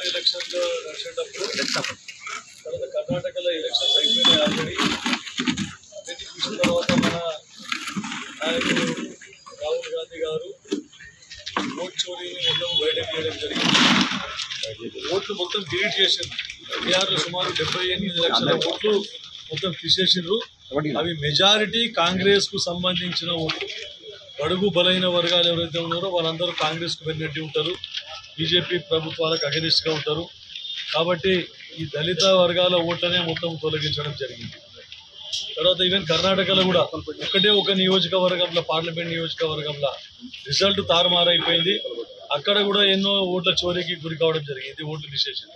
Bihar election నడిచేటప్పుడు తర్వాత కర్ణాటకలో ఎలక్షన్స్ అయిపోయినాయి ఆల్రెడీ. అవన్నీ చూసిన తర్వాత మన నాయకుడు రాహుల్ గాంధీ గారు ఓట్ చోరీని మొత్తం బయటకు తీయడం జరిగింది. ఓట్లు మొత్తం డిలీట్ చేసిండ్రు. బీహార్లో సుమారు 78 లక్షల ఓట్లు మొత్తం తీసేసిండ్రు. అవి మెజారిటీ కాంగ్రెస్ కు సంబంధించిన ఓట్లు. బడుగు బలైన వర్గాలు ఎవరైతే ఉన్నారో వాళ్ళందరూ కాంగ్రెస్ కు వెన్నట్టి ఉంటారు, బీజేపీ ప్రభుత్వాలకు అగెనిస్ట్ గా ఉంటారు. కాబట్టి ఈ దళిత వర్గాల ఓట్లనే మొత్తం తొలగించడం జరిగింది. తర్వాత ఈవెన్ కర్ణాటకలో కూడా ఒకటే ఒక నియోజకవర్గంలో, పార్లమెంట్ నియోజకవర్గంలో రిజల్ట్ తారుమారైపోయింది. అక్కడ కూడా ఎన్నో ఓట్ల చోరీకి గురి కావడం జరిగింది, ఓట్లు విశేషం.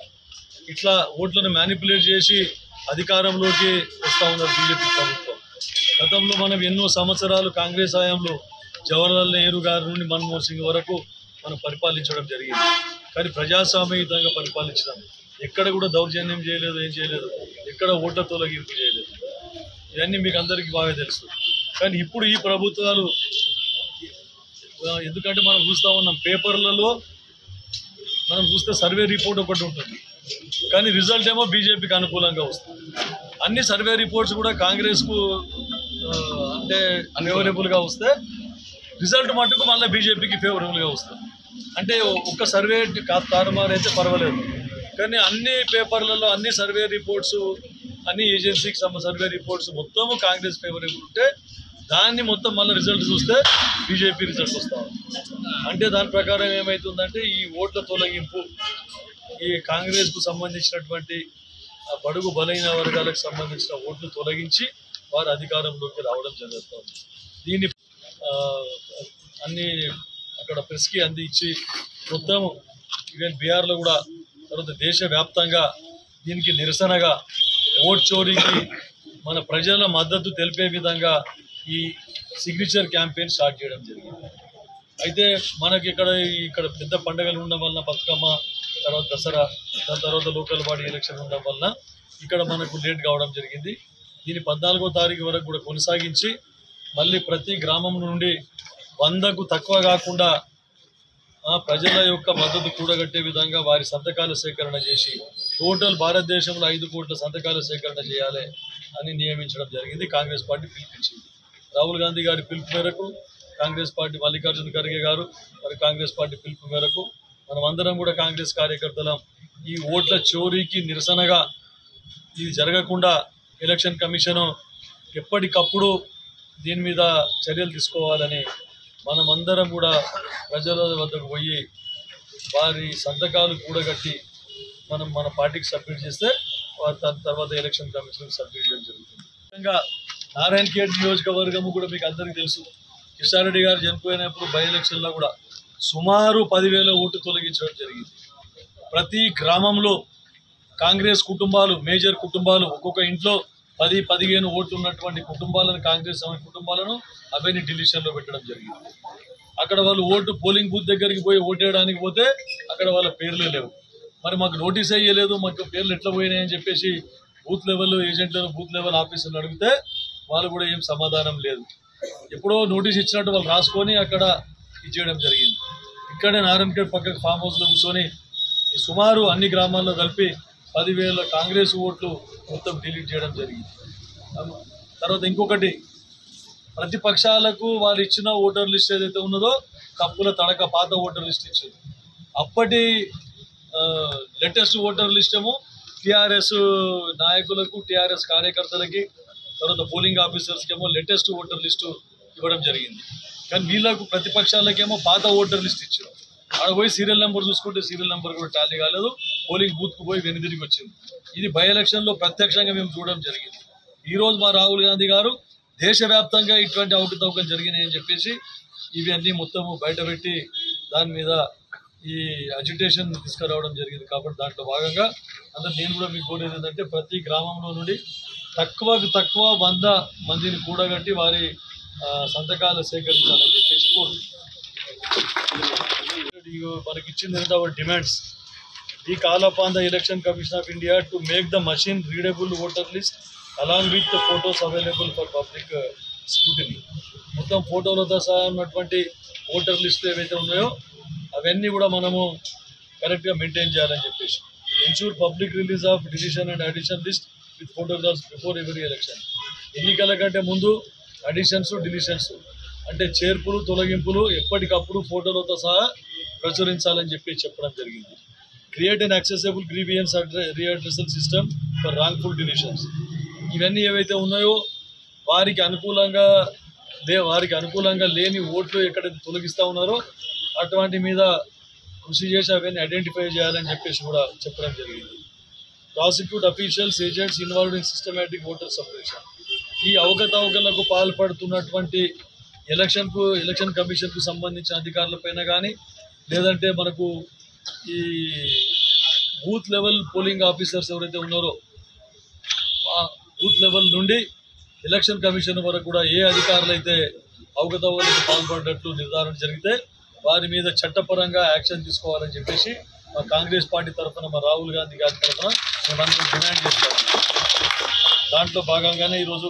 ఇట్లా ఓట్లను మ్యానిపులేట్ చేసి అధికారంలోకి వస్తూ ఉన్నారు బీజేపీ ప్రభుత్వం. గతంలో మనం ఎన్నో సంవత్సరాలు కాంగ్రెస్ హయాంలో జవహర్లాల్ నెహ్రూ గారి నుండి మన్మోహన్ సింగ్ వరకు మనం పరిపాలించడం జరిగింది. కానీ ప్రజాస్వామ్యయుతంగా పరిపాలించడం, ఎక్కడ కూడా దౌర్జన్యం చేయలేదు, ఏం చేయలేదు, ఎక్కడ ఓట్ల తొలగింపు చేయలేదు. ఇవన్నీ మీకు అందరికీ బాగా తెలుసు. కానీ ఇప్పుడు ఈ ప్రభుత్వాలు, ఎందుకంటే మనం చూస్తూ ఉన్నాం పేపర్లలో, మనం చూస్తే సర్వే రిపోర్ట్ ఒకటి ఉంటుంది, కానీ రిజల్ట్ ఏమో బీజేపీకి అనుకూలంగా వస్తుంది. అన్ని సర్వే రిపోర్ట్స్ కూడా కాంగ్రెస్కు అంటే ఫేవరబుల్గా వస్తే, రిజల్ట్ మటుకు మళ్ళీ బీజేపీకి ఫేవరబుల్గా వస్తుంది. అంటే ఒక్క సర్వే తారుమారైతే పర్వాలేదు, కానీ అన్ని పేపర్లలో అన్ని సర్వే రిపోర్ట్స్, అన్ని ఏజెన్సీకి సర్వే రిపోర్ట్స్ మొత్తము కాంగ్రెస్ ఫేవరబుల్ ఉంటే, దాన్ని మొత్తం మళ్ళీ రిజల్ట్ చూస్తే బీజేపీ రిజల్ట్ వస్తాం. అంటే దాని ప్రకారం ఏమవుతుందంటే ఈ ఓట్ల తొలగింపు, ఈ కాంగ్రెస్కు సంబంధించినటువంటి బడుగు బలైన వర్గాలకు సంబంధించిన ఓట్లు తొలగించి వారు అధికారంలోకి రావడం జరుగుతుంది. దీన్ని అన్ని అక్కడ ప్రెస్కి అందించి మొత్తం ఈవెన్ బీహార్లో కూడా, తర్వాత దేశవ్యాప్తంగా దీనికి నిరసనగా ఓట్ చోరీకి మన ప్రజల మద్దతు తెలిపే విధంగా ఈ సిగ్నేచర్ క్యాంపెయిన్ స్టార్ట్ చేయడం జరిగింది. అయితే మనకి ఇక్కడ పెద్ద పండుగలు ఉండడం వలన, బతుకమ్మ, తర్వాత దసరా, దాని తర్వాత లోకల్ బాడీ ఎలక్షన్ ఉండడం వలన ఇక్కడ మనకు లేట్ కావడం జరిగింది. దీన్ని 14వ తారీఖు వరకు కూడా కొనసాగించి మళ్ళీ ప్రతి గ్రామం నుండి 100కు తక్కువ కాకుండా ప్రజల యొక్క మద్దతు కూడగట్టే విధంగా వారి సంతకాల సేకరణ చేసి టోటల్ భారతదేశంలో 5 కోట్ల సంతకాల సేకరణ చేయాలి అని నియమించడం జరిగింది. కాంగ్రెస్ పార్టీ పిలిపించింది. రాహుల్ గాంధీ గారి పిలుపు మేరకు కాంగ్రెస్ పార్టీ, మల్లికార్జున ఖర్గే గారు మరి కాంగ్రెస్ పార్టీ పిలుపు మేరకు మనమందరం కూడా కాంగ్రెస్ కార్యకర్తలం ఈ ఓట్ల చోరీకి నిరసనగా ఇది జరగకుండా ఎలక్షన్ కమిషను ఎప్పటికప్పుడు దీని మీద చర్యలు తీసుకోవాలని మనమందరం కూడా ప్రజల వద్దకు పోయి వారి సంతకాలు కూడగట్టి మన పార్టీకి సబ్మిట్ చేస్తే తర్వాత ఎలక్షన్ కమిషన్కి సబ్మిట్ చేయడం జరుగుతుంది. ముఖ్యంగా నారాయణఖేడ్ నియోజకవర్గము కూడా మీకు అందరికీ తెలుసు. కిషన్ రెడ్డి గారు చనిపోయినప్పుడు బై ఎలక్షన్లో కూడా సుమారు 10,000 ఓట్లు తొలగించడం జరిగింది. ప్రతి గ్రామంలో కాంగ్రెస్ కుటుంబాలు, మేజర్ కుటుంబాలు, ఒక్కొక్క ఇంట్లో 10-15 ఓట్లు ఉన్నటువంటి కుటుంబాలను, కాంగ్రెస్ కుటుంబాలను అవన్నీ డిలీషన్లో పెట్టడం జరిగింది. అక్కడ వాళ్ళు పోలింగ్ బూత్ దగ్గరికి పోయి ఓటేయడానికి పోతే అక్కడ వాళ్ళ పేర్లే లేవు. మరి మాకు నోటీస్ అయ్యలేదు, మాకు పేర్లు ఎట్లా పోయినాయని చెప్పేసి బూత్ లెవెల్ ఏజెంట్లను, బూత్ లెవెల్ ఆఫీసర్లు అడిగితే వాళ్ళు కూడా ఏం సమాధానం లేదు. ఎప్పుడో నోటీస్ ఇచ్చినట్టు వాళ్ళు రాసుకొని అక్కడ ఇచ్చేయడం జరిగింది. ఇక్కడే నారాయణఖేడ్ పక్కకు ఫామ్ హౌస్లో కూర్చొని సుమారు అన్ని గ్రామాల్లో కలిపి 10,000 కాంగ్రెస్ ఓట్లు మొత్తం డిలీట్ చేయడం జరిగింది. తర్వాత ఇంకొకటి, ప్రతిపక్షాలకు వాళ్ళు ఇచ్చిన ఓటర్ లిస్ట్ ఏదైతే ఉన్నదో కప్పుల తడక పాత ఓటర్ లిస్ట్ ఇచ్చింది. అప్పటి లేటెస్ట్ ఓటర్ లిస్ట్ ఏమో టీఆర్ఎస్ నాయకులకు, టీఆర్ఎస్ కార్యకర్తలకి, తర్వాత పోలింగ్ ఆఫీసర్స్కి ఏమో లేటెస్ట్ ఓటర్ లిస్టు ఇవ్వడం జరిగింది. కానీ వీళ్ళకు ప్రతిపక్షాలకేమో పాత ఓటర్ లిస్ట్ ఇచ్చారు. అక్కడ పోయి సీరియల్ నెంబర్ చూసుకుంటే సీరియల్ నెంబర్ కూడా టాలీ కాలేదు, పోలింగ్ బూత్కు పోయి వెనుదిరిగి వచ్చింది. ఇది బై ఎలక్షన్లో ప్రత్యక్షంగా మేము చూడడం జరిగింది. ఈరోజు మా రాహుల్ గాంధీ గారు దేశవ్యాప్తంగా ఇటువంటి అవకతవకలు జరిగినాయని చెప్పేసి ఇవన్నీ మొత్తము బయటపెట్టి దాని మీద ఈ అజిటేషన్ తీసుకురావడం జరిగింది. కాబట్టి దాంట్లో భాగంగా అందరూ నేను కూడా మీకు కోరేది ఏంటంటే, ప్రతి గ్రామంలో నుండి తక్కువకు తక్కువ 100 మందిని కూడగట్టి వారి సంతకాలు సేకరించాలని చెప్పేసి కోరుతున్నాను. మనకి ఇచ్చింది ఏంటంటే hour demands. We call upon the Election Commission of India to make the machine readable voter list along with the photos available for public scrutiny. మొత్తం ఫోటోలతో సహా ఉన్నటువంటి ఓటర్ లిస్టులు ఏవైతే ఉన్నాయో అవన్నీ కూడా మనము కరెక్ట్గా మెయింటైన్ చేయాలని చెప్పేసి ensure public release of decision and addition list with photographs before every election. ఎన్నికల కంటే ముందు అడిషన్స్ డిలీషన్స్ అంటే చేర్పులు తొలగింపులు ఎప్పటికప్పుడు ఫోటోలతో సహా ప్రచురించాలని చెప్పి చెప్పడం జరిగింది. Create an accessible grievance redressal system for wrongful deletions. ఇవన్నీ ఏవైతే ఉన్నాయో వారికి అనుకూలంగా లేని ఓట్లు ఎక్కడైతే తొలగిస్తూ ఉన్నారో అటువంటి మీద కృషి చేసి అవన్నీ ఐడెంటిఫై చేయాలని చెప్పేసి కూడా చెప్పడం జరిగింది. Prosecute officials agents involved in systematic voter separation. ఈ అవకతవకలకు పాల్పడుతున్నటువంటి ఎలక్షన్ కమిషన్కు సంబంధించిన అధికారులపైన కానీ లేదంటే మనకు ఈ బూత్ లెవెల్ పోలింగ్ ఆఫీసర్స్ ఎవరైతే ఉన్నారో బూత్ లెవెల్ నుండి ఎలక్షన్ కమిషన్ వరకు కూడా ఏ అధికారులు అయితే అవకతవకలకు పాల్పడినట్లు నిర్ధారణ జరిగితే వారి మీద చట్టపరంగా యాక్షన్ తీసుకోవాలని చెప్పేసి మా కాంగ్రెస్ పార్టీ తరఫున మా రాహుల్ గాంధీ గారి తరఫున మేమందరం డిమాండ్ చేస్తాము. దాంట్లో భాగంగానే ఈరోజు